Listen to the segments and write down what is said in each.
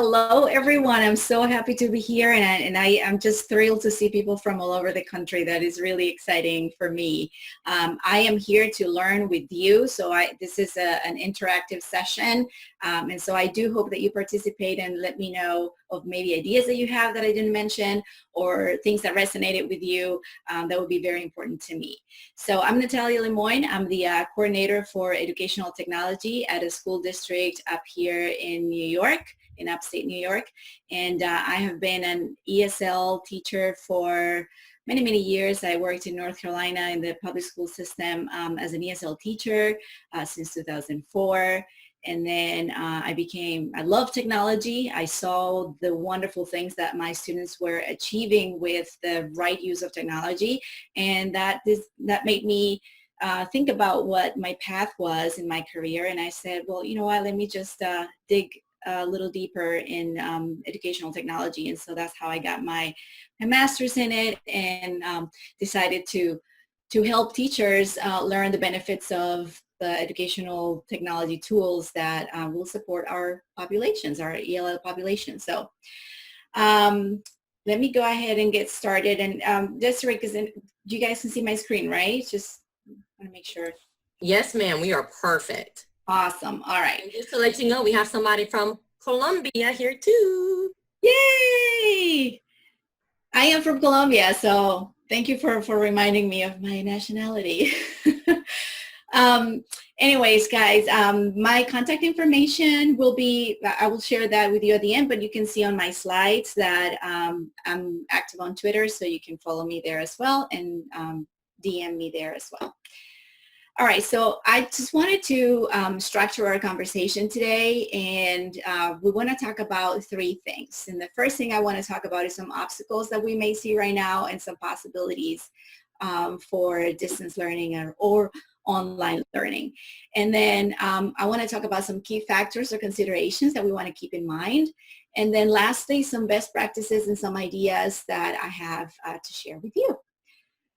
Hello, everyone. I'm so happy to be here, and I'm just thrilled to see people from all over the country. That is really exciting for me. I am here to learn with you, so this is an interactive session, and so I do hope that you participate and let me know of maybe ideas that you have that I didn't mention or things that resonated with you. That would be very important to me. So I'm Natalia LeMoyne. I'm the coordinator for educational technology at a school district up here in New York, in upstate New York. And I have been an ESL teacher for many, many years. I worked in North Carolina in the public school system as an ESL teacher since 2004. And then I love technology. I saw the wonderful things that my students were achieving with the right use of technology. And that made me think about what my path was in my career. And I said, well, you know what, let me just dig a little deeper in educational technology. And so that's how I got my master's in it, and decided to help teachers learn the benefits of the educational technology tools that will support our populations, our ELL population. So let me go ahead and get started. And Desiree, you guys can see my screen, right? Just want to make sure. Yes, ma'am. We are perfect. Awesome. All right. And just to let you know, we have somebody from Colombia here too. Yay! I am from Colombia, so thank you for reminding me of my nationality. Anyways, guys, my contact information I will share that with you at the end, but you can see on my slides that I'm active on Twitter, so you can follow me there as well, and DM me there as well. All right, so I just wanted to structure our conversation today, and we want to talk about three things. And the first thing I want to talk about is some obstacles that we may see right now and some possibilities for distance learning or online learning. And then I want to talk about some key factors or considerations that we want to keep in mind. And then lastly, some best practices and some ideas that I have to share with you.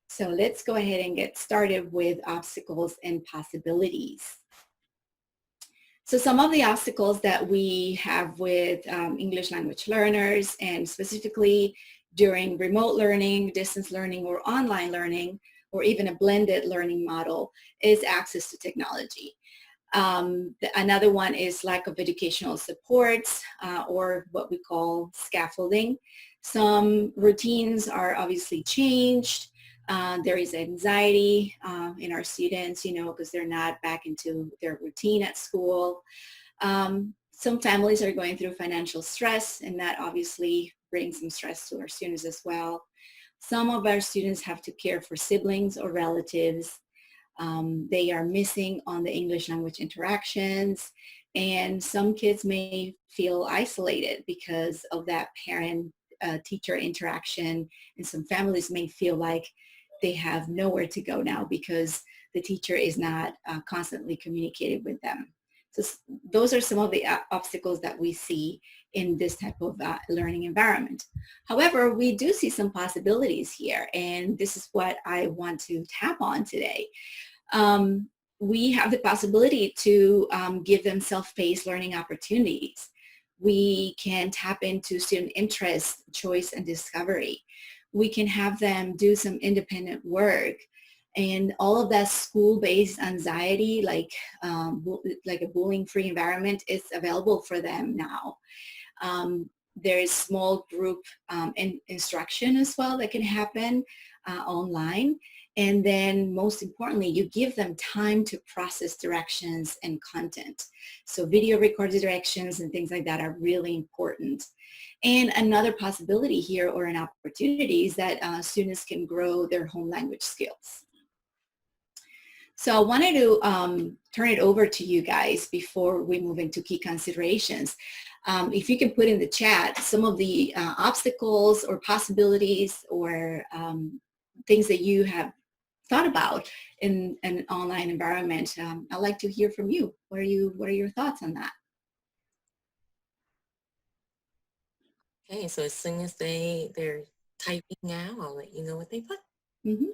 So let's go ahead and get started with obstacles and possibilities. So some of the obstacles that we have with English language learners, and specifically during remote learning, distance learning, or online learning, or even a blended learning model, is access to technology. Another one is lack of educational supports, or what we call scaffolding. Some routines are obviously changed. There is anxiety in our students, because they're not back into their routine at school. Some families are going through financial stress, and that obviously brings some stress to our students as well. Some of our students have to care for siblings or relatives. They are missing on the English language interactions, and some kids may feel isolated because of that parent-teacher interaction, and some families may feel like they have nowhere to go now because the teacher is not constantly communicating with them. So those are some of the obstacles that we see in this type of learning environment. However, we do see some possibilities here, and this is what I want to tap on today. We have the possibility to give them self-paced learning opportunities. We can tap into student interest, choice, and discovery. We can have them do some independent work, and all of that school-based anxiety, like a bullying-free environment, is available for them now. There is small group instruction as well that can happen online. And then most importantly, you give them time to process directions and content. So video recorded directions and things like that are really important. And another possibility here, or an opportunity, is that students can grow their home language skills. So I wanted to turn it over to you guys before we move into key considerations. If you can put in the chat some of the obstacles or possibilities or things that you have thought about in an online environment. I'd like to hear from you. What are your thoughts on that? Okay, so as soon as they're typing now, I'll let you know what they put. Mm-hmm.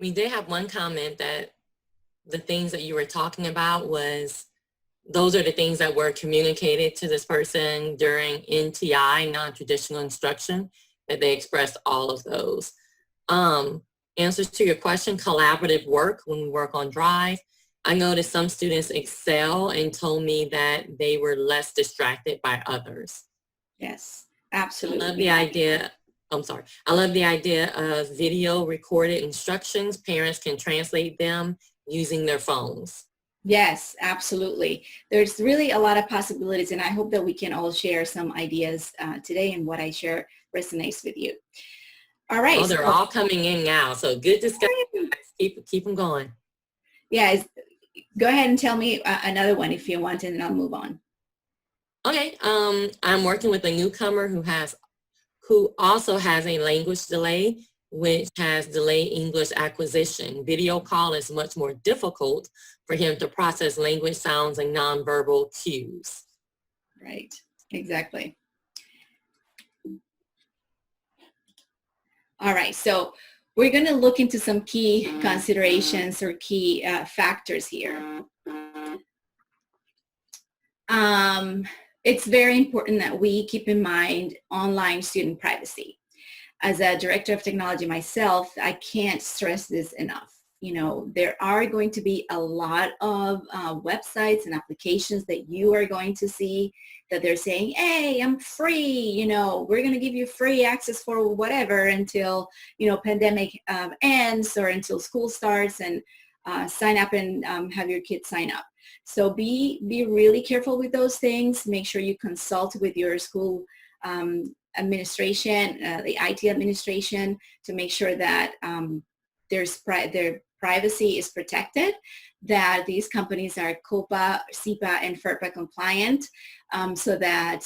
We did have one comment that the things that you were talking about was, those are the things that were communicated to this person during NTI, non-traditional instruction, that they expressed all of those. Answers to your question, collaborative work when we work on Drive. I noticed some students excel and told me that they were less distracted by others. Yes, I absolutely. love the idea. I love the idea of video recorded instructions. Parents can translate them using their phones. Yes, absolutely. There's really a lot of possibilities, and I hope that we can all share some ideas today, and what I share resonates with you. All right. Oh, they're all coming in now. So good discussion. Keep them going. Yeah, go ahead and tell me another one if you want, and then I'll move on. Okay. I'm working with a newcomer who also has a language delay, which has delayed English acquisition. Video call is much more difficult for him to process language sounds and nonverbal cues. Right, exactly. All right, so we're going to look into some key considerations or key factors here. It's very important that we keep in mind online student privacy. As a director of technology myself, I can't stress this enough. You know, there are going to be a lot of websites and applications that you are going to see that they're saying, hey, I'm free, you know, we're going to give you free access for whatever until, you know, pandemic ends, or until school starts, and sign up and have your kids sign up. So be really careful with those things. Make sure you consult with your school administration, the IT administration, to make sure that their privacy is protected, that these companies are COPA, CIPA, and FERPA compliant, so that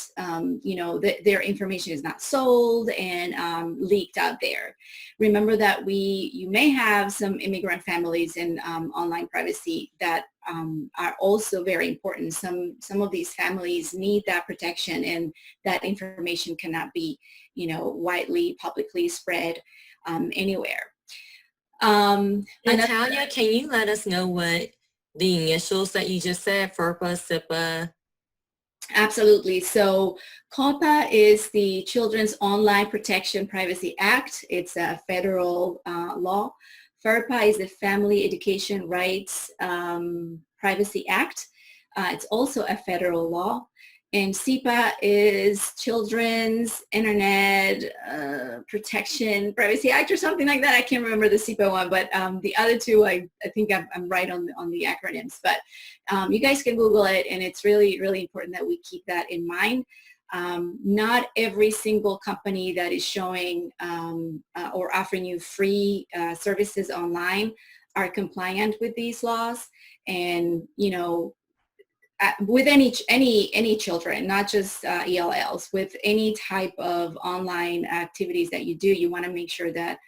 you know, their information is not sold and leaked out there. Remember that you may have some immigrant families in online privacy that are also very important. Some of these families need that protection, and that information cannot be, you know, widely, publicly spread anywhere. Natalia, can you let us know what the initials that you just said, FERPA, CIPA? Absolutely. So COPA is the Children's Online Protection Privacy Act. It's a federal law. FERPA is the Family Education Rights Privacy Act. It's also a federal law. And CIPA is Children's Internet Protection Privacy Act, or something like that. I can't remember the CIPA one, but the other two, I think I'm right on the acronyms. But you guys can Google it, and it's really, really important that we keep that in mind. Not every single company that is showing or offering you free services online are compliant with these laws. And, you know, with any children, not just ELLs, with any type of online activities that you do, you want to make sure that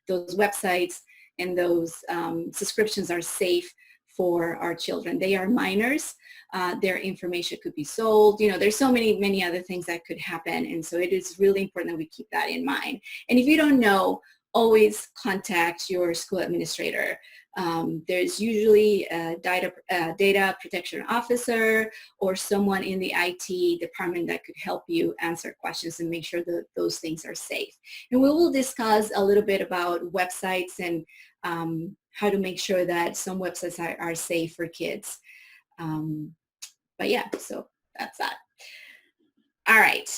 those websites and those subscriptions are safe for our children. They are minors. Their information could be sold. You know, there's so many other things that could happen. And so it is really important that we keep that in mind. And if you don't know, always contact your school administrator. There's usually a data protection officer or someone in the IT department that could help you answer questions and make sure that those things are safe. And we will discuss a little bit about websites and how to make sure that some websites are safe for kids. But yeah, so that's that. All right.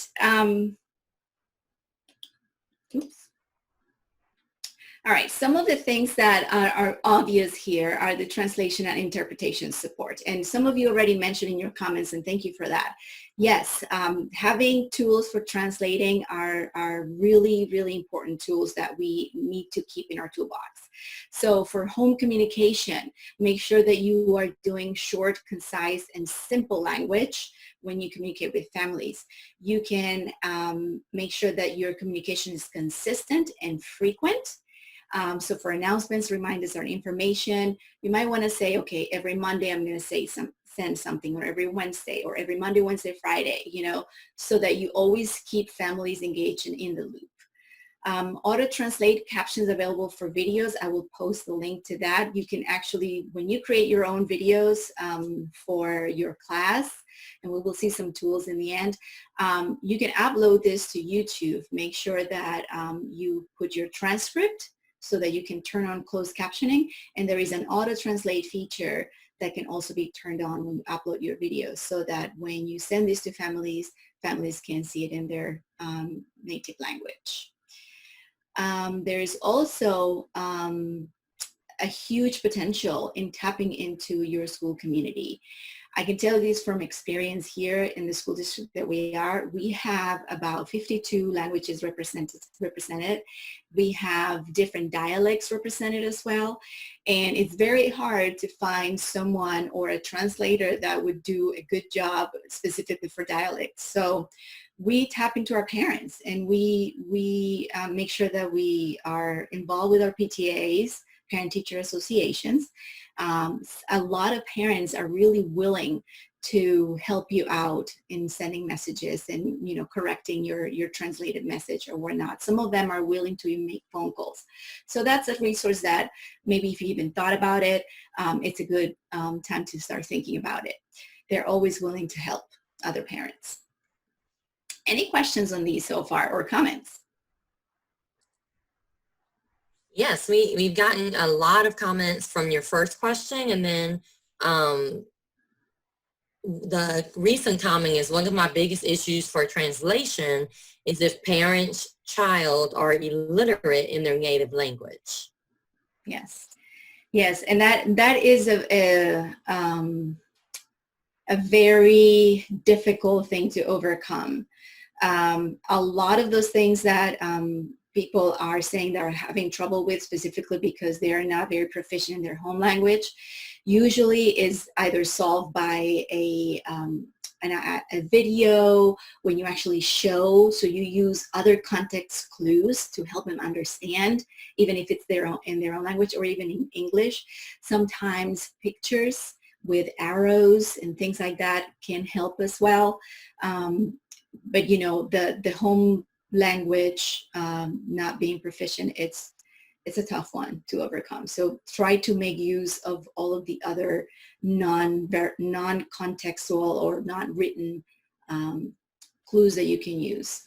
Oops. All right, some of the things that are obvious here are the translation and interpretation support. And some of you already mentioned in your comments, and thank you for that. Yes, having tools for translating are really, really important tools that we need to keep in our toolbox. So for home communication, make sure that you are doing short, concise, and simple language when you communicate with families. You can make sure that your communication is consistent and frequent. So for announcements, reminders, or information, you might want to say, okay, every Monday I'm going to send something, or every Wednesday, or every Monday, Wednesday, Friday, you know, so that you always keep families engaged and in the loop. Auto-translate captions available for videos. I will post the link to that. You can actually, when you create your own videos for your class, and we will see some tools in the end, you can upload this to YouTube. Make sure that you put your transcript so that you can turn on closed captioning. And there is an auto-translate feature that can also be turned on when you upload your videos, so that when you send this to families, families can see it in their native language. There is also a huge potential in tapping into your school community. I can tell this from experience here in the school district that we are. We have about 52 languages represented. We have different dialects represented as well. And it's very hard to find someone or a translator that would do a good job specifically for dialects. So we tap into our parents, and we make sure that we are involved with our PTAs, parent-teacher associations. A lot of parents are really willing to help you out in sending messages and, you know, correcting your translated message or whatnot. Some of them are willing to make phone calls. So that's a resource that maybe if you even thought about it, it's a good time to start thinking about it. They're always willing to help other parents. Any questions on these so far or comments? Yes, we've gotten a lot of comments from your first question, and then the recent comment is, one of my biggest issues for translation is if parents' child are illiterate in their native language. Yes, yes, and that is a very difficult thing to overcome. A lot of those things that people are saying that are having trouble with, specifically because they are not very proficient in their home language, usually is either solved by a video when you actually show, so you use other context clues to help them understand, even if it's in their own language or even in English. Sometimes pictures with arrows and things like that can help as well. But you know, the home language not being proficient, it's a tough one to overcome. So try to make use of all of the other non-contextual or non-written clues that you can use.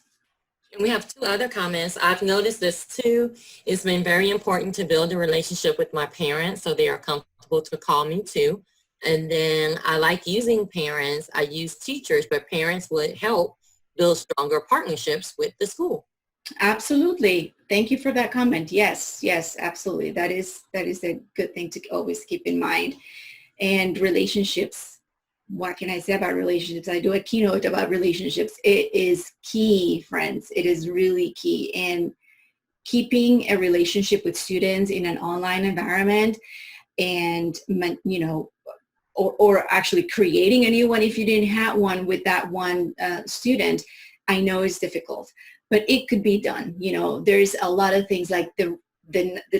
And we have two other comments. I've noticed this too. It's been very important to build a relationship with my parents so they are comfortable to call me too. And then I like using parents. I use teachers, but parents would help build stronger partnerships with the school. Absolutely. Thank you for that comment. Yes, yes, absolutely. That is a good thing to always keep in mind. And relationships, what can I say about relationships? I do a keynote about relationships. It is key, friends. It is really key. And keeping a relationship with students in an online environment, and, you know, or actually creating a new one if you didn't have one with that one student, I know is difficult, but it could be done. You know, there's a lot of things like the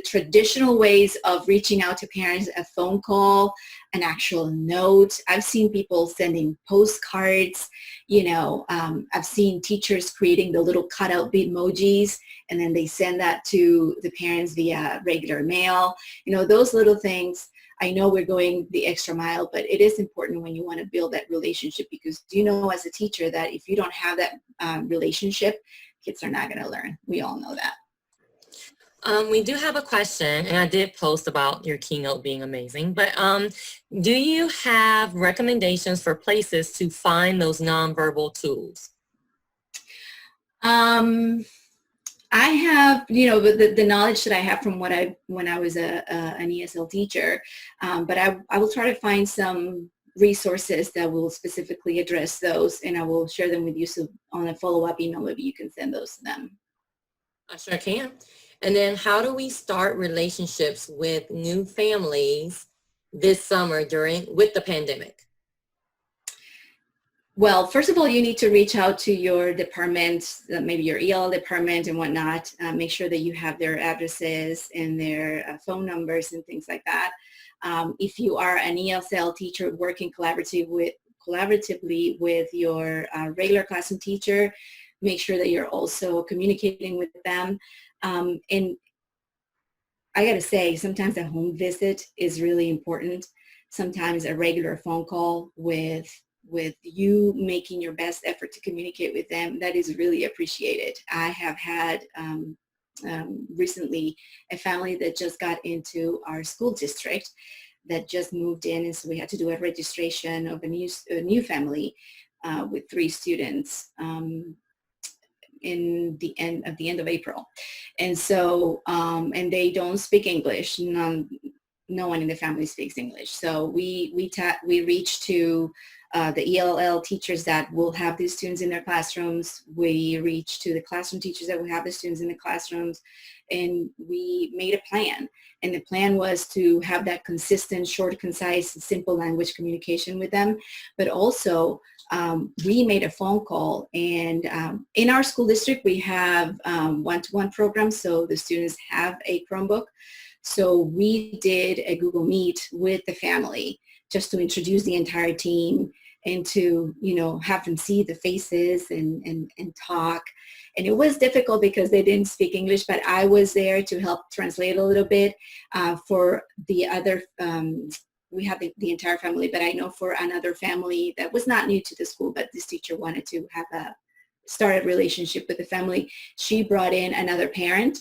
traditional ways of reaching out to parents, a phone call, an actual note. I've seen people sending postcards, you know, I've seen teachers creating the little cutout Bitmojis, and then they send that to the parents via regular mail. You know, those little things. I know we're going the extra mile, but it is important when you want to build that relationship, because you know as a teacher that if you don't have that relationship, kids are not going to learn. We all know that. We do have a question, and I did post about your keynote being amazing, but do you have recommendations for places to find those nonverbal tools? I have, you know, the knowledge that I have from when I was an ESL teacher, but I will try to find some resources that will specifically address those, and I will share them with you. So on a follow-up email, maybe you can send those to them. I sure can. And then how do we start relationships with new families this summer with the pandemic? Well, first of all, you need to reach out to your department, maybe your EL department and whatnot. Make sure that you have their addresses and their phone numbers and things like that. If you are an ESL teacher working collaboratively with your regular classroom teacher, make sure that you're also communicating with them. And I got to say, sometimes a home visit is really important. Sometimes a regular phone call with you making your best effort to communicate with them, that is really appreciated. I have had recently a family that just got into our school district that just moved in, and so we had to do a registration of a new family with 3 students in the end of April. And so, and they don't speak English. No one in the family speaks English. So we reach to the ELL teachers that will have these students in their classrooms. We reach to the classroom teachers that will have the students in the classrooms. And we made a plan. And the plan was to have that consistent, short, concise, simple language communication with them. But also, we made a phone call. And in our school district, we have one-to-one programs. So the students have a Chromebook. So we did a Google Meet with the family just to introduce the entire team and to, have them see the faces and talk. And it was difficult because they didn't speak English, but I was there to help translate a little bit for the other, we have the entire family, but I know for another family that was not new to the school, but this teacher wanted to have start a relationship with the family. She brought in another parent,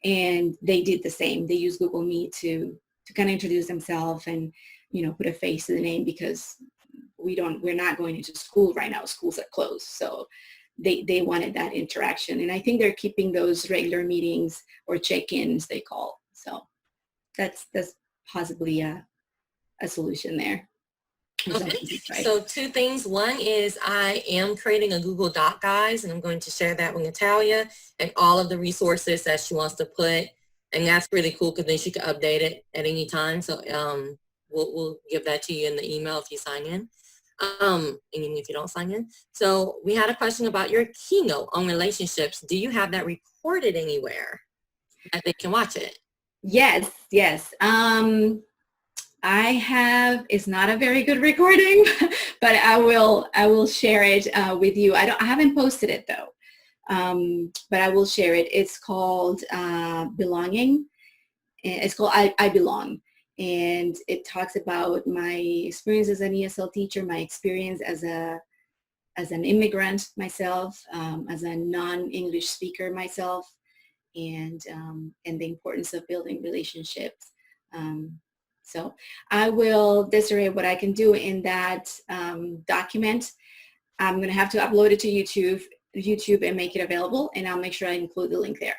and they did the same. They used Google Meet to kind of introduce themselves and, put a face to the name, because we're not going into school right now. Schools are closed. So they wanted that interaction. And I think they're keeping those regular meetings or check-ins, they call. So that's possibly a solution there. Okay, so 2 things. One is I am creating a Google Doc, guys, and I'm going to share that with Natalia and all of the resources that she wants to put. And that's really cool because then she can update it at any time. So we'll give that to you in the email if you sign in, and even if you don't sign in. So we had a question about your keynote on relationships. Do you have that recorded anywhere that they can watch it? Yes. I have, it's not a very good recording, but I will share it with you. I haven't posted it though, but I will share it. It's called Belonging. It's called I Belong. And it talks about my experience as an ESL teacher, my experience as an immigrant myself, as a non-English speaker myself, and the importance of building relationships. So I will, Desiree, what I can do in that document, I'm going to have to upload it to YouTube and make it available, and I'll make sure I include the link there.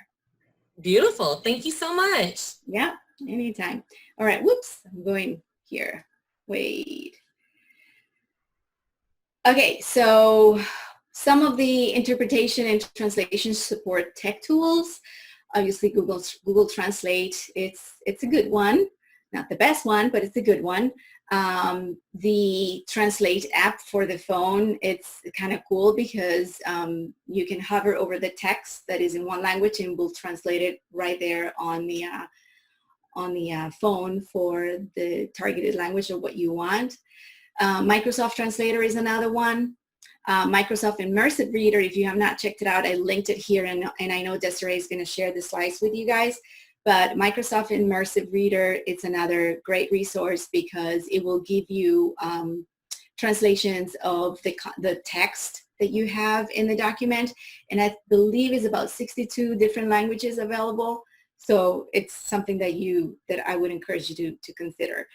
Beautiful. Thank you so much. Yeah, anytime. All right. Whoops. I'm going here. Wait. Okay. So some of the interpretation and translation support tech tools. Obviously, Google Translate. It's a good one. Not the best one, but it's a good one. The Translate app for the phone, it's kind of cool because you can hover over the text that is in one language and will translate it right there on the phone for the targeted language of what you want. Microsoft Translator is another one. Microsoft Immersive Reader, if you have not checked it out, I linked it here, and I know Desiree is going to share the slides with you guys. But Microsoft Immersive Reader, it's another great resource because it will give you translations of the text that you have in the document. And I believe it's about 62 different languages available. So it's something that I would encourage you to consider.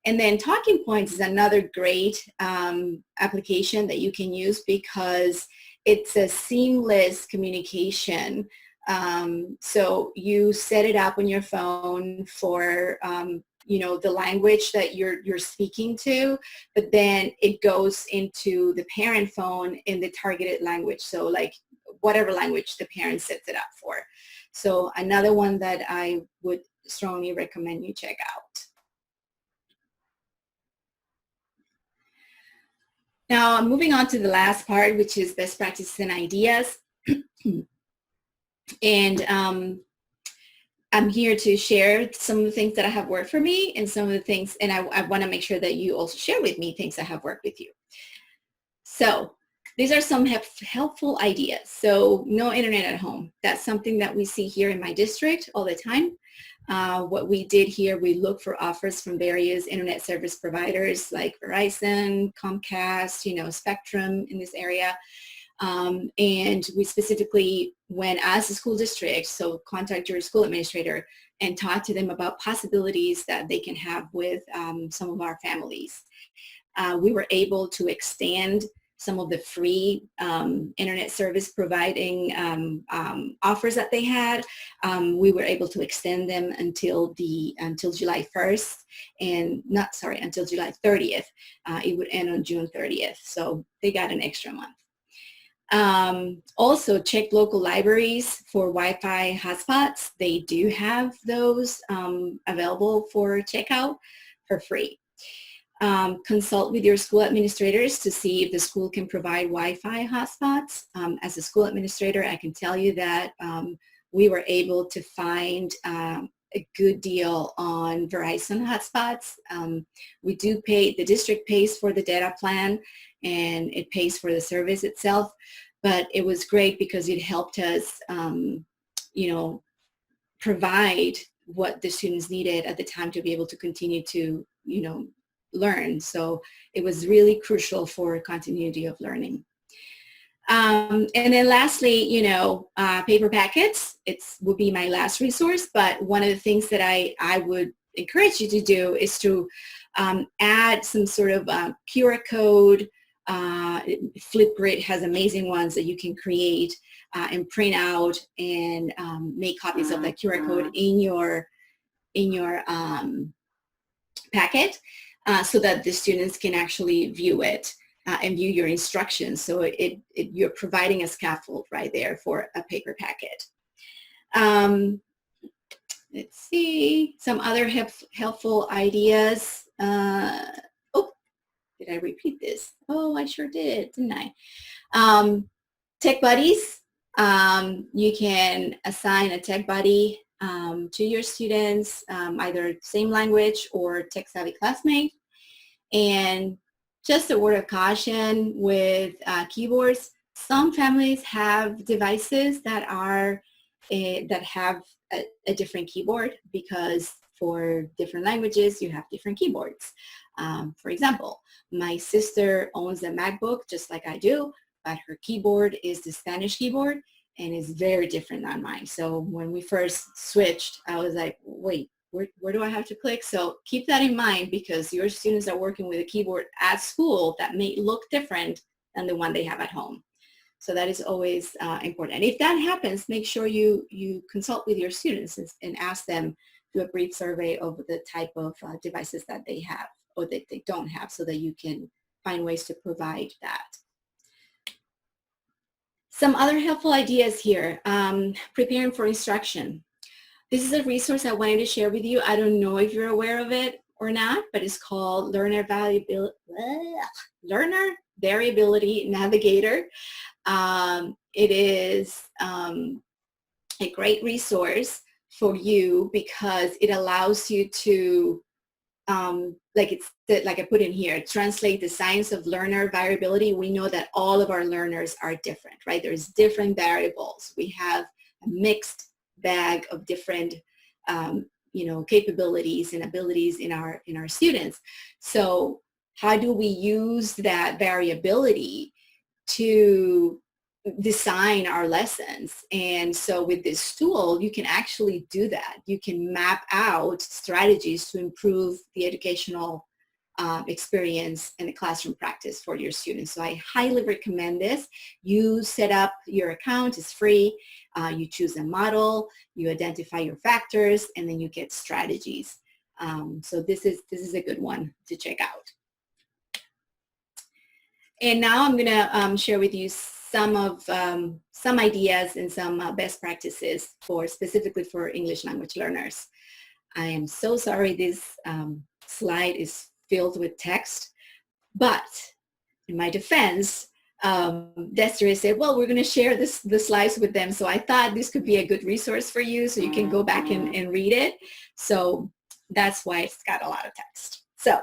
And then Talking Points is another great application that you can use because it's a seamless communication. So you set it up on your phone for, the language that you're speaking to, but then it goes into the parent phone in the targeted language. So like whatever language the parent sets it up for. So another one that I would strongly recommend you check out. Now, moving on to the last part, which is best practices and ideas. And I'm here to share some of the things that have worked for me and some of the things, and I want to make sure that you also share with me things that have worked with you. So these are some helpful ideas. So no internet at home. That's something that we see here in my district all the time. What we did here, we looked for offers from various internet service providers like Verizon, Comcast, Spectrum in this area. And we specifically went as a school district, so contact your school administrator and talk to them about possibilities that they can have with some of our families. We were able to extend some of the free internet service providing offers that they had. We were able to extend them until July 1st until July 30th. It would end on June 30th. So they got an extra month. Also check local libraries for Wi-Fi hotspots. They do have those available for checkout for free. Consult with your school administrators to see if the school can provide Wi-Fi hotspots. As a school administrator, I can tell you that we were able to find a good deal on Verizon hotspots. We do pay, the district pays for the data plan and it pays for the service itself, but it was great because it helped us, provide what the students needed at the time to be able to continue to, learn. So it was really crucial for continuity of learning. And then lastly, paper packets, would be my last resource, but one of the things that I would encourage you to do is to add some sort of QR code. Flipgrid has amazing ones that you can create and print out and make copies of that QR code in your packet so that the students can actually view it and view your instructions. So you're providing a scaffold right there for a paper packet. Let's see, some other helpful ideas. Did I repeat this? Oh, I sure did, didn't I? Tech buddies. You can assign a tech buddy to your students, either same language or tech-savvy classmate. And just a word of caution with keyboards. Some families have devices that have a different keyboard because for different languages, you have different keyboards. For example, my sister owns a MacBook just like I do, but her keyboard is the Spanish keyboard and is very different than mine. So when we first switched, I was like, wait, where do I have to click? So keep that in mind because your students are working with a keyboard at school that may look different than the one they have at home. So that is always important. And if that happens, make sure you consult with your students and ask them, do a brief survey of the type of devices that they have or that they don't have so that you can find ways to provide that. Some other helpful ideas here, preparing for instruction. This is a resource I wanted to share with you. I don't know if you're aware of it or not, but it's called Learner Variability Navigator. It is a great resource for you because it allows you to, like I put in here, translate the science of learner variability. We know that all of our learners are different, right? There's different variables. We have a mixed bag of different capabilities and abilities in our students. So how do we use that variability to design our lessons? And so with this tool, you can actually do that. You can map out strategies to improve the educational experience and the classroom practice for your students. So I highly recommend this. You set up your account, it's free. You choose a model, you identify your factors, and then you get strategies. So this is a good one to check out. And now I'm gonna share with you some ideas and some best practices specifically for English language learners. I am so sorry this slide is filled with text, but in my defense, Desiree said, well, we're going to share the slides with them. So I thought this could be a good resource for you so you can go back and read it. So that's why it's got a lot of text. So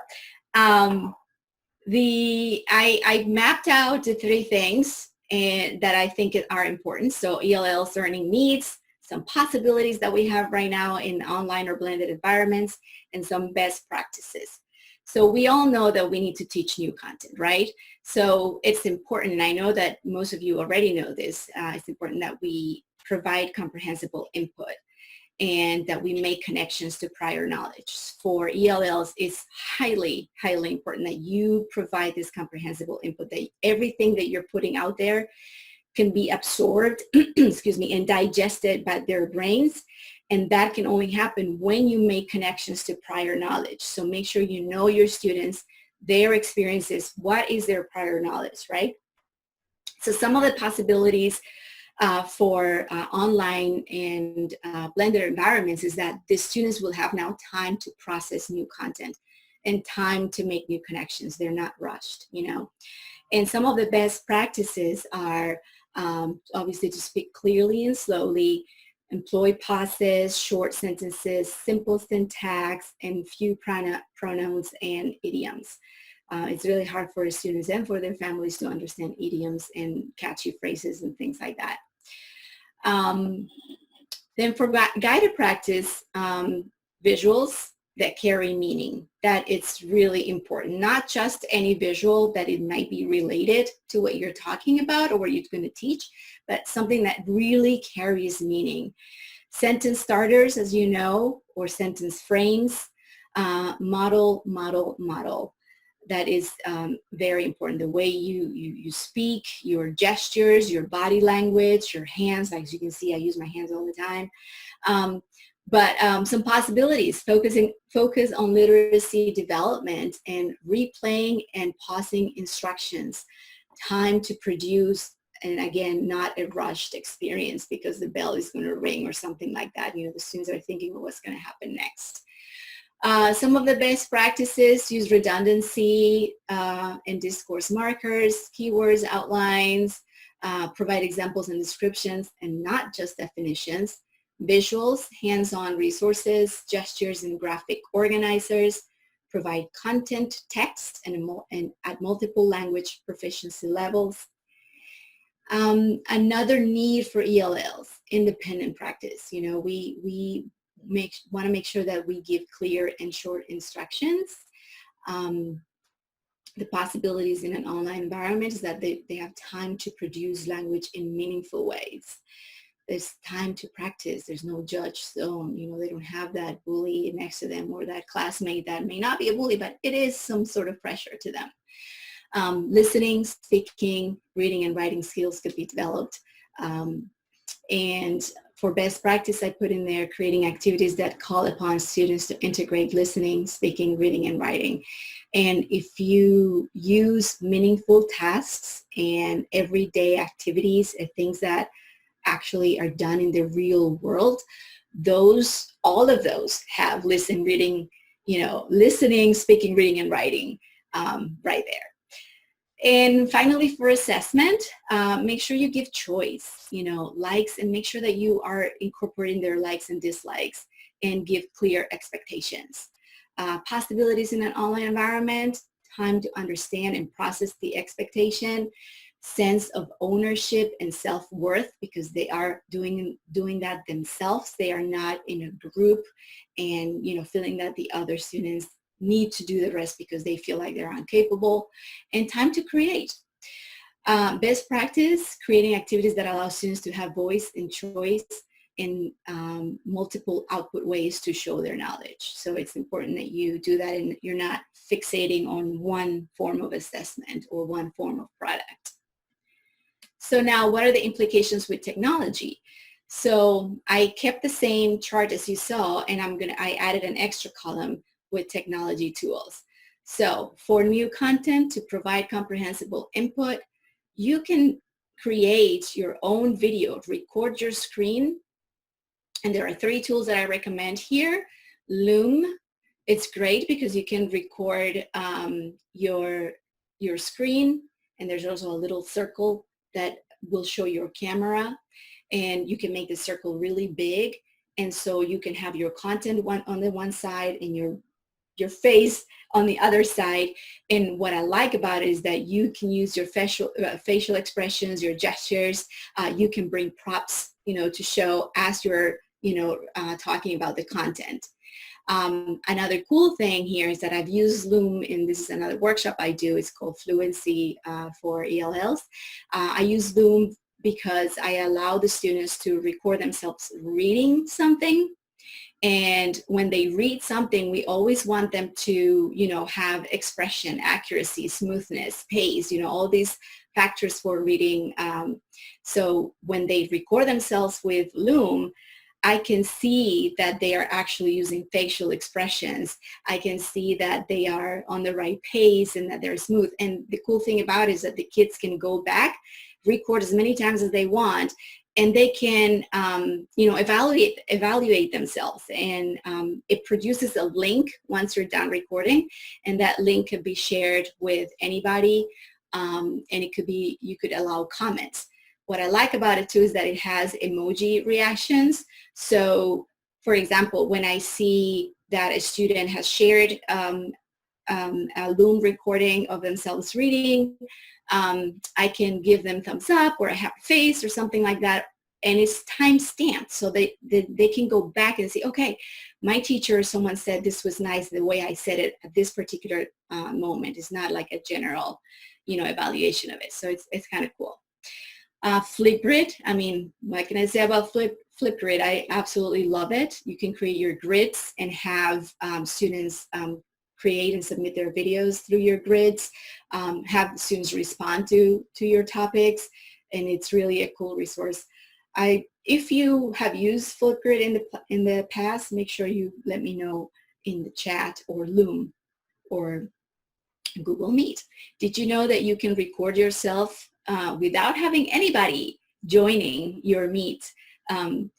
I mapped out the 3 things and that I think are important. So ELL's learning needs, some possibilities that we have right now in online or blended environments, and some best practices. So we all know that we need to teach new content, right? So it's important, and I know that most of you already know this, it's important that we provide comprehensible input and that we make connections to prior knowledge. For ELLs, it's highly, highly important that you provide this comprehensible input, that everything that you're putting out there can be absorbed, excuse me, and digested by their brains. And that can only happen when you make connections to prior knowledge. So make sure you know your students, their experiences, what is their prior knowledge, right? So some of the possibilities for online and blended environments is that the students will have now time to process new content and time to make new connections. They're not rushed, you know. And some of the best practices are obviously to speak clearly and slowly, employ pauses, short sentences, simple syntax, and few pronouns and idioms. It's really hard for the students and for their families to understand idioms and catchy phrases and things like that. Then for guided practice, visuals that carry meaning, that it's really important. Not just any visual that it might be related to what you're talking about or what you're going to teach, but something that really carries meaning. Sentence starters, as you know, or sentence frames, model, model, model. That is very important. The way you speak, your gestures, your body language, your hands. As you can see, I use my hands all the time. But some possibilities, focus on literacy development and replaying and pausing instructions. Time to produce, and again, not a rushed experience because the bell is going to ring or something like that. You know, the students are thinking of what's going to happen next. Some of the best practices: use redundancy and discourse markers, keywords, outlines, provide examples and descriptions and not just definitions, visuals, hands-on resources, gestures and graphic organizers, provide content, text, and at multiple language proficiency levels. Another need for ELLs, independent practice. You know, we want to make sure that we give clear and short instructions. The possibilities in an online environment is that they have time to produce language in meaningful ways. There's time to practice. There's no judge zone. You know, they don't have that bully next to them or that classmate that may not be a bully, but it is some sort of pressure to them. Listening, speaking, reading, and writing skills could be developed. And for best practice, I put in there creating activities that call upon students to integrate listening, speaking, reading, and writing. And if you use meaningful tasks and everyday activities and things that actually are done in the real world, all of those have listen, reading, you know, listening, speaking, reading, and writing right there. And finally, for assessment, make sure you give choice, you know, likes, and make sure that you are incorporating their likes and dislikes and give clear expectations. Possibilities in an online environment, time to understand and process the expectation, sense of ownership and self-worth because they are doing that themselves. They are not in a group and, you know, feeling that the other students need to do the rest because they feel like they're incapable. And time to create. Best practice, creating activities that allow students to have voice and choice in multiple output ways to show their knowledge. So it's important that you do that and you're not fixating on one form of assessment or one form of product. So now what are the implications with technology? So I kept the same chart as you saw, and I added an extra column with technology tools. So for new content to provide comprehensible input, you can create your own video, record your screen. And there are 3 tools that I recommend here. Loom, it's great because you can record your screen, and there's also a little circle that will show your camera, and you can make the circle really big. And so you can have your content on the one side and your your face on the other side. And what I like about it is that you can use your facial expressions, your gestures. You can bring props, to show as you're, talking about the content. Another cool thing here is that I've used Loom, and this is another workshop I do. It's called Fluency for ELLs. I use Loom because I allow the students to record themselves reading something. And when they read something, we always want them to, have expression, accuracy, smoothness, pace, all these factors for reading. So when they record themselves with Loom, I can see that they are actually using facial expressions. I can see that they are on the right pace and that they're smooth. And the cool thing about it is that the kids can go back, record as many times as they want, and they can, evaluate themselves. And it produces a link once you're done recording, and that link can be shared with anybody. And it could be, you could allow comments. What I like about it too is that it has emoji reactions. So, for example, when I see that a student has shared a Loom recording of themselves reading, I can give them thumbs up or a happy face or something like that. And it's time stamped, so they can go back and say, okay, my teacher or someone said this was nice the way I said it at this particular moment. It's not like a general, evaluation of it. So it's kind of cool. Flipgrid, what can I say about Flipgrid? I absolutely love it. You can create your grids and have students create and submit their videos through your grids, have students respond to your topics, and it's really a cool resource. If you have used Flipgrid in the past, make sure you let me know in the chat, or Loom or Google Meet. Did you know that you can record yourself without having anybody joining your meet, and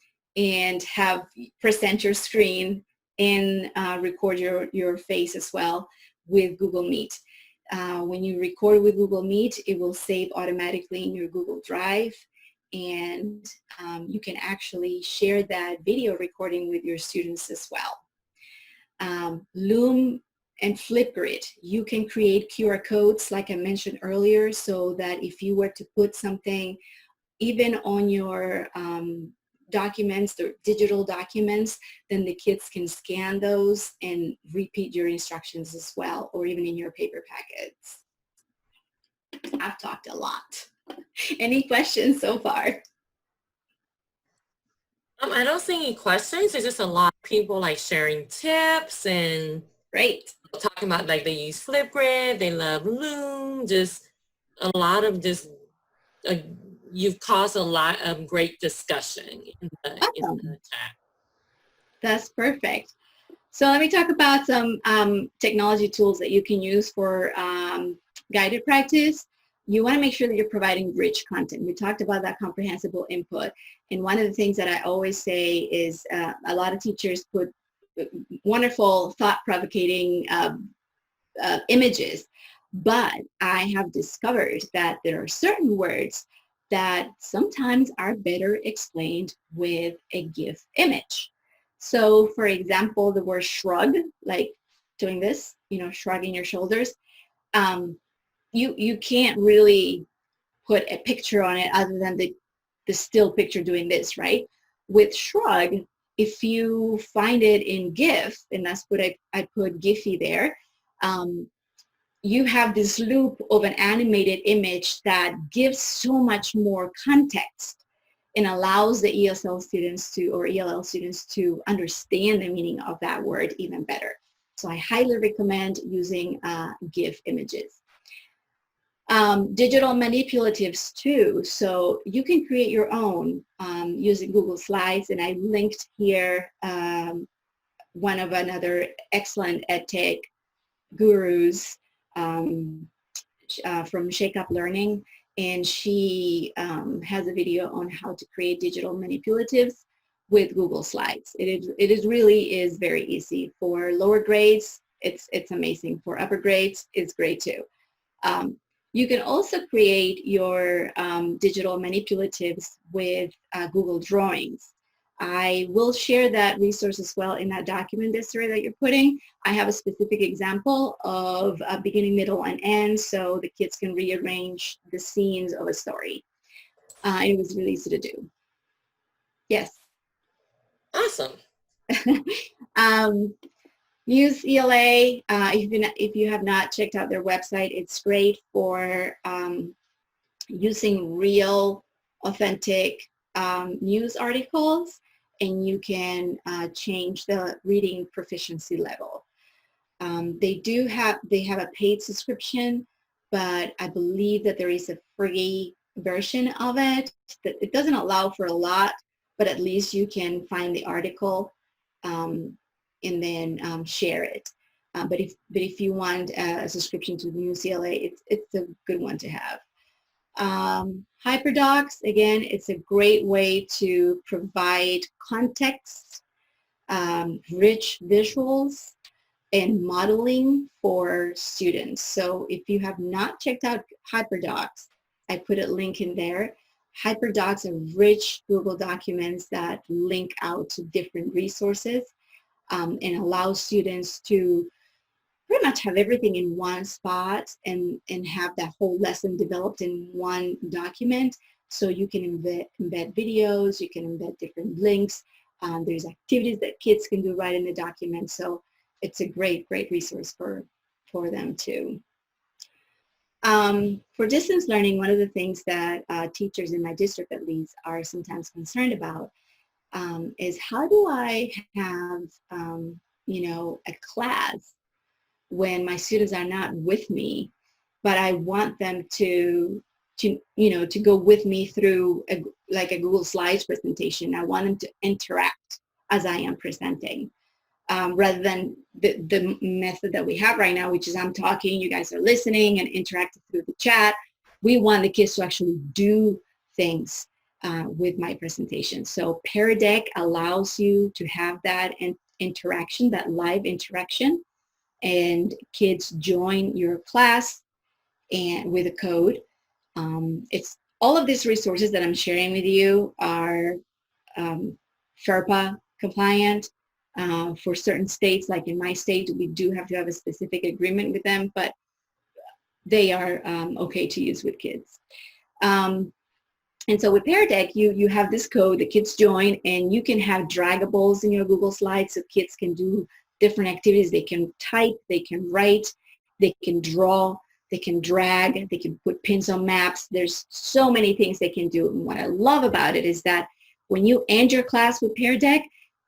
present your screen and record your face as well with Google Meet? When you record with Google Meet, it will save automatically in your Google Drive, and you can actually share that video recording with your students as well. Loom and Flipgrid, you can create QR codes like I mentioned earlier, so that if you were to put something even on your documents, the digital documents, then the kids can scan those and repeat your instructions as well, or even in your paper packets. I've talked a lot. Any questions so far? I don't see any questions. There's just a lot of people like sharing tips and Great. Talking about like they use Flipgrid, they love Loom, just a lot of you've caused a lot of great discussion in the chat. That's perfect. So let me talk about some technology tools that you can use for guided practice. You want to make sure that you're providing rich content. We talked about that comprehensible input. And one of the things that I always say is a lot of teachers put wonderful, thought-provoking images. But I have discovered that there are certain words that sometimes are better explained with a GIF image. So for example, the word shrug, like doing this, shrugging your shoulders, you can't really put a picture on it other than the still picture doing this, right? With shrug, if you find it in GIF, and that's what I put Giphy there, you have this loop of an animated image that gives so much more context and allows the ESL students or ELL students to understand the meaning of that word even better. So I highly recommend using GIF images. Digital manipulatives too. So you can create your own using Google Slides, and I linked here one of another excellent EdTech gurus from Shake Up Learning, and she has a video on how to create digital manipulatives with Google Slides. It really is very easy. For lower grades, it's amazing. For upper grades, it's great too. You can also create your digital manipulatives with Google Drawings. I will share that resource as well in that document, Desiree, that you're putting. I have a specific example of a beginning, middle, and end, so the kids can rearrange the scenes of a story. It was really easy to do. Yes. Awesome. Use ELA. If you have not checked out their website, it's great for using real, authentic news articles, and you can change the reading proficiency level. They have a paid subscription, but I believe that there is a free version of it. That it doesn't allow for a lot, but at least you can find the article and then share it. But if you want a subscription to UCLA, it's a good one to have. HyperDocs, again, it's a great way to provide context, rich visuals, and modeling for students. So if you have not checked out HyperDocs, I put a link in there. HyperDocs are rich Google documents that link out to different resources and allow students to pretty much have everything in one spot and have that whole lesson developed in one document. So you can embed videos, you can embed different links. There's activities that kids can do right in the document. So it's a great resource for them too. For distance learning, one of the things that teachers in my district at least are sometimes concerned about is how do I have, a class when my students are not with me, but I want them to go with me through a Google Slides presentation. I want them to interact as I am presenting, rather than the method that we have right now, which is I'm talking, you guys are listening and interacting through the chat. We want the kids to actually do things with my presentation. So Pear Deck allows you to have that interaction, that live interaction, and kids join your class and with a code. It's all of these resources that I'm sharing with you are FERPA compliant. For certain states, like in my state, we do have to have a specific agreement with them, but they are okay to use with kids. And so with Pear Deck, you have this code, the kids join, and you can have draggables in your Google Slides so kids can do different activities. They can type, they can write, they can draw, they can drag, they can put pins on maps. There's so many things they can do. And what I love about it is that when you end your class with Pear Deck,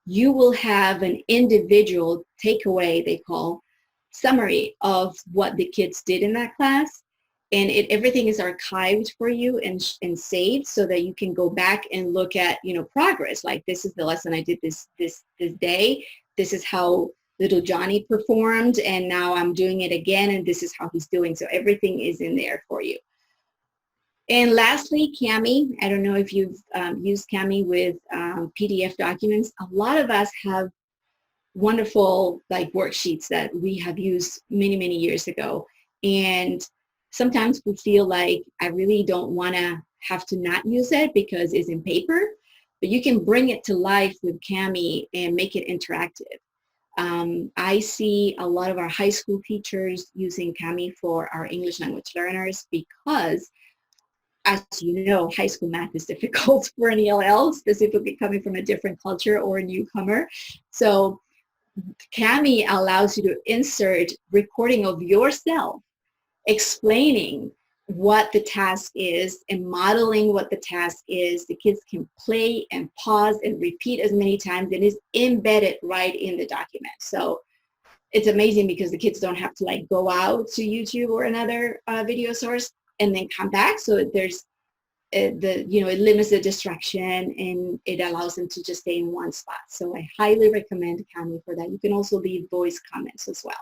you will have an individual takeaway, they call, summary of what the kids did in that class. And everything is archived for you and saved so that you can go back and look at, progress. Like, this is the lesson I did this day. This is how little Johnny performed, and now I'm doing it again, and this is how he's doing. So everything is in there for you. And lastly, Kami. I don't know if you've used Kami with PDF documents. A lot of us have wonderful worksheets that we have used many years ago. And sometimes we feel like I really don't want to have to not use it because it's in paper, but you can bring it to life with Kami and make it interactive. I see a lot of our high school teachers using Kami for our English language learners because, as you know, high school math is difficult for an ELL, specifically coming from a different culture or a newcomer. So Kami allows you to insert recording of yourself explaining what the task is and modeling what the task is. The kids can play and pause and repeat as many times, and it's embedded right in the document. So it's amazing because the kids don't have to go out to YouTube or another video source and then come back. So there's it limits the distraction and it allows them to just stay in one spot. So I highly recommend Kami for that. You can also leave voice comments as well.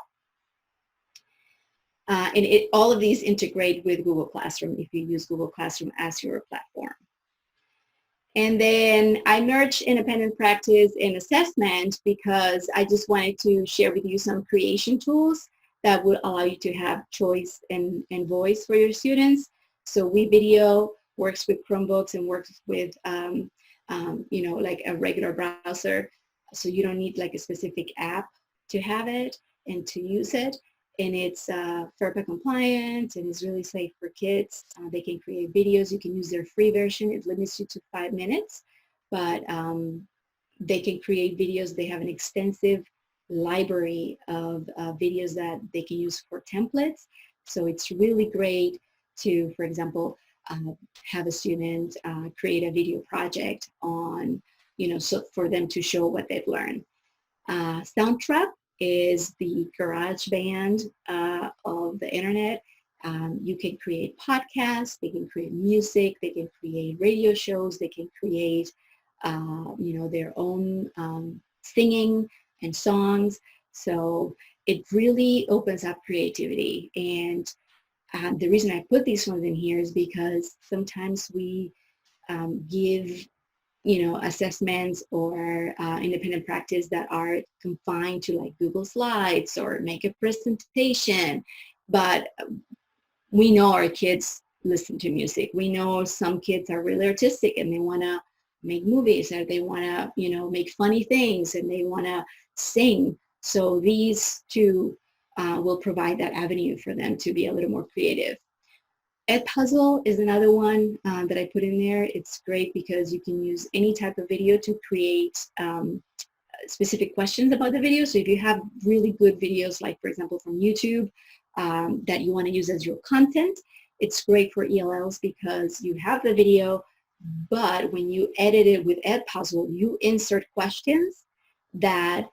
And all of these integrate with Google Classroom if you use Google Classroom as your platform. And then I merged independent practice and assessment because I just wanted to share with you some creation tools that would allow you to have choice and voice for your students. So WeVideo works with Chromebooks and works with you know, like a regular browser. So you don't need like a specific app to have it and to use it. And it's FERPA compliant and it's really safe for kids. They can create videos. You can use their free version. It limits you to 5 minutes, but they can create videos. They have an extensive library of videos that they can use for templates. So it's really great to, for example, have a student create a video project on, you know, so for them to show what they've learned. Soundtrap is the garage band of the internet. You can create podcasts, they can create music, they can create radio shows, they can create, you know, their own singing and songs. So it really opens up creativity. And the reason I put these ones in here is because sometimes we give, you know, assessments or independent practice that are confined to like Google Slides or make a presentation. But we know our kids listen to music. We know some kids are really artistic and they want to make movies or they want to, you know, make funny things and they want to sing. So these two will provide that avenue for them to be a little more creative. Edpuzzle is another one that I put in there. It's great because you can use any type of video to create specific questions about the video. So if you have really good videos, like for example from YouTube, that you want to use as your content, it's great for ELLs because you have the video, but when you edit it with Edpuzzle, you insert questions that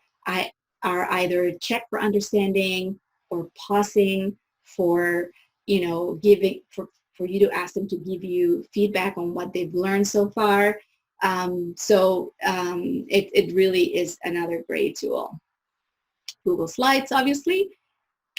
are either check for understanding or pausing for, you know, giving for you to ask them to give you feedback on what they've learned so far. It really is another great tool. Google Slides, obviously.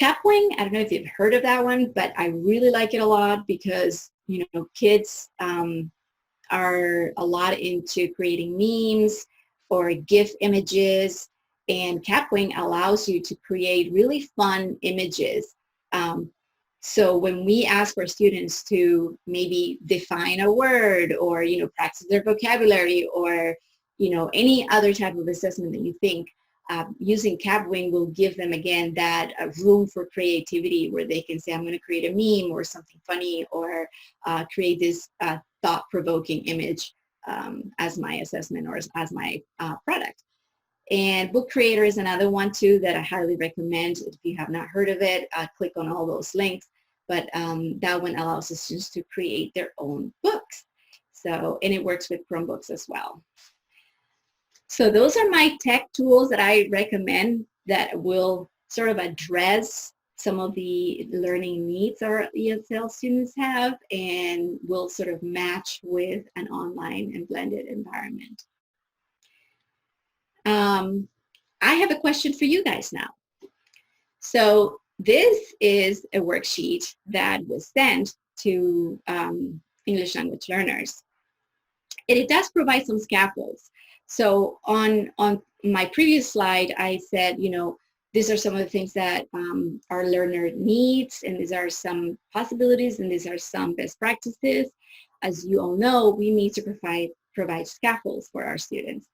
Capwing, I don't know if you've heard of that one, but I really like it a lot because, you know, kids are a lot into creating memes or GIF images, and Capwing allows you to create really fun images. So when we ask our students to maybe define a word or, you know, practice their vocabulary or, you know, any other type of assessment that you think, using Capwing will give them, again, that room for creativity where they can say, I'm going to create a meme or something funny or create this thought-provoking image as my assessment or as my product. And Book Creator is another one too that I highly recommend. If you have not heard of it, click on all those links. But that one allows the students to create their own books. So, and it works with Chromebooks as well. So those are my tech tools that I recommend that will sort of address some of the learning needs our ESL students have and will sort of match with an online and blended environment. I have a question for you guys now. So this is a worksheet that was sent to English language learners. And it does provide some scaffolds. So on my previous slide, I said, you know, these are some of the things that our learner needs, and these are some possibilities, and these are some best practices. As you all know, we need to provide scaffolds for our students.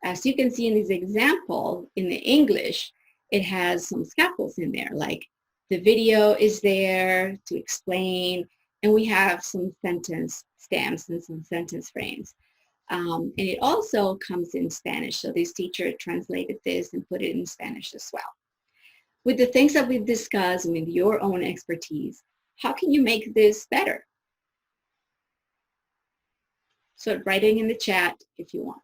As you can see in this example, in the English, it has some scaffolds in there, like the video is there to explain, and we have some sentence stamps and some sentence frames. And it also comes in Spanish, so this teacher translated this and put it in Spanish as well. With the things that we've discussed with your own expertise, how can you make this better? So writing in the chat if you want.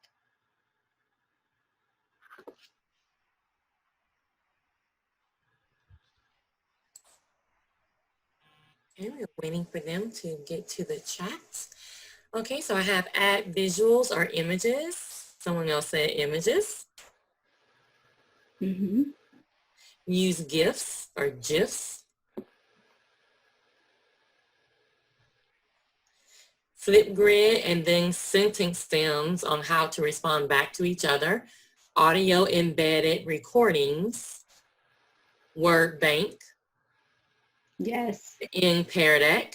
Okay, we're waiting for them to get to the chat. Okay, so I have add visuals or images. Someone else said images. Mm-hmm. Use GIFs or GIFs. Flip grid and then sentence stems on how to respond back to each other. Audio embedded recordings. Word bank. Yes. In Pear Deck.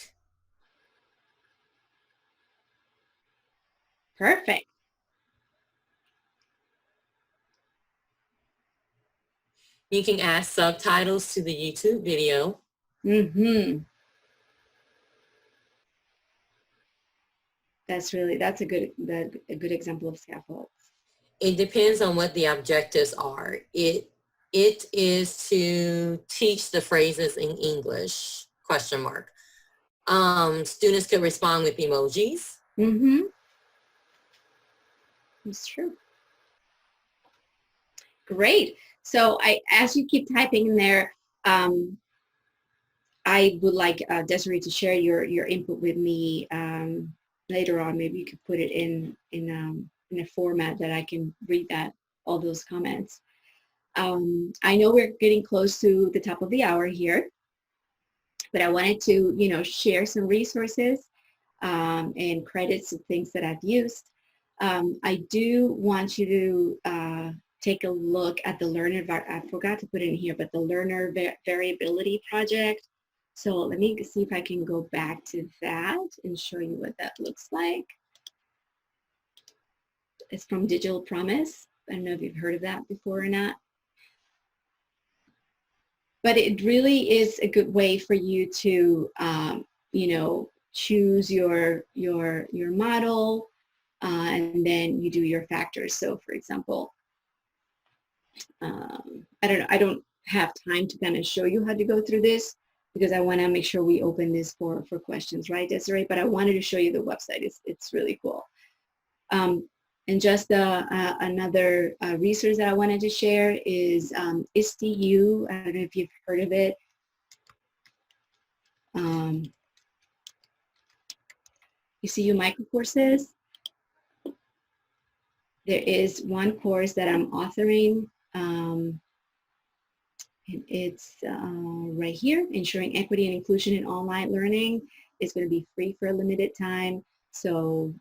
Perfect. You can add subtitles to the YouTube video. Mm-hmm. That's a good example of scaffold. It depends on what the objectives are. It is to teach the phrases in English, question mark. Students could respond with emojis. Mm-hmm. It's true. Great. So as you keep typing in there, I would like Desiree to share your input with me later on. Maybe you could put it in a format that I can read all those comments. I know we're getting close to the top of the hour here, but I wanted to share some resources and credits of things that I've used. I do want you to take a look at the learner, I forgot to put it in here, but the learner variability project. So let me see if I can go back to that and show you what that looks like. It's from Digital Promise. I don't know if you've heard of that before or not. But it really is a good way for you to, choose your model, and then you do your factors. So for example, I don't have time to kind of show you how to go through this because I want to make sure we open this for questions, right, Desiree? But I wanted to show you the website. It's really cool. And just another resource that I wanted to share is ISTU. I don't know if you've heard of it. ISTU micro courses. There is one course that I'm authoring. And it's right here, Ensuring Equity and Inclusion in Online Learning. It's going to be free for a limited time. So,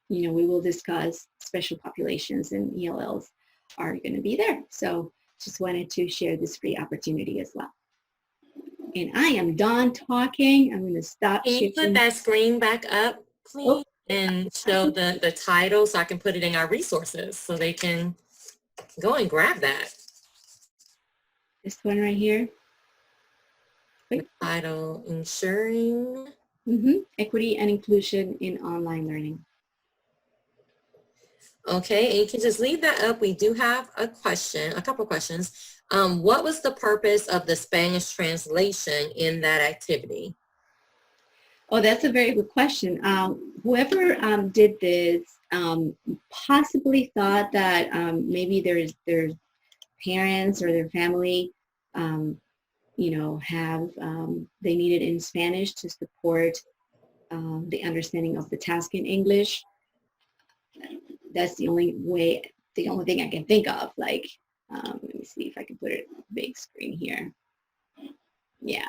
we will discuss special populations, and ELLs are going to be there. So just wanted to share this free opportunity as well. And I am done talking. I'm going to stop. Can you put that screen back up, please, and show the title so I can put it in our resources so they can go and grab that. This one right here. The title, Ensuring Equity and Inclusion in Online Learning. Okay, and you can just leave that up. We do have a couple questions. What was the purpose of the Spanish translation in that activity? Oh, that's a very good question. Whoever did this possibly thought that maybe their parents or their family, they needed in Spanish to support the understanding of the task in English. That's the only thing I can think of. Like, let me see if I can put it big screen here. Yeah.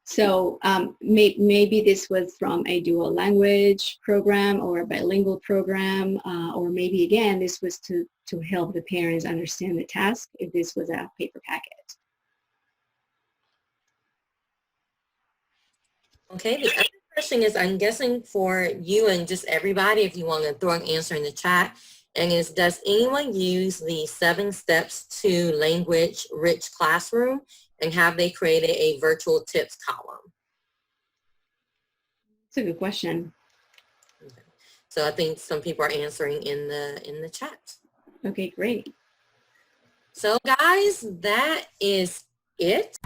So maybe this was from a dual language program or a bilingual program, or maybe again, this was to help the parents understand the task if this was a paper packet. Okay, the other question is, I'm guessing for you and just everybody, if you want to throw an answer in the chat, and is, does anyone use the 7 steps to language rich classroom, and have they created a virtual tips column? That's a good question. Okay. So I think some people are answering in the chat. Okay, great. So guys, that is it.